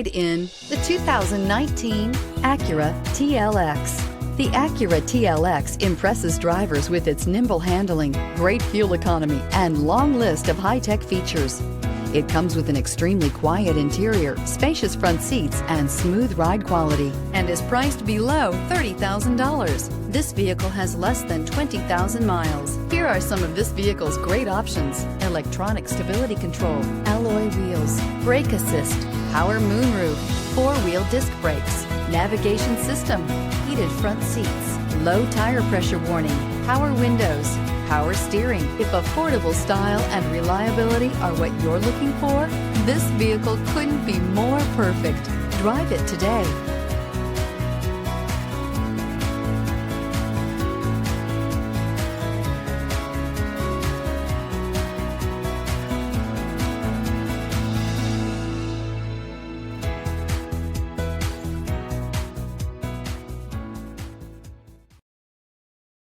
In the 2019 Acura TLX. The Acura TLX impresses drivers with its nimble handling, great fuel economy, and long list of high-tech features. It comes with an extremely quiet interior, spacious front seats, and smooth ride quality, and is priced below $30,000. This vehicle has less than 20,000 miles. Here are some of this vehicle's great options: electronic stability control, alloy wheels, brake assist, power moonroof, four-wheel disc brakes, navigation system, heated front seats, low tire pressure warning, power windows, power steering. If affordable style and reliability are what you're looking for, this vehicle couldn't be more perfect. Drive it today.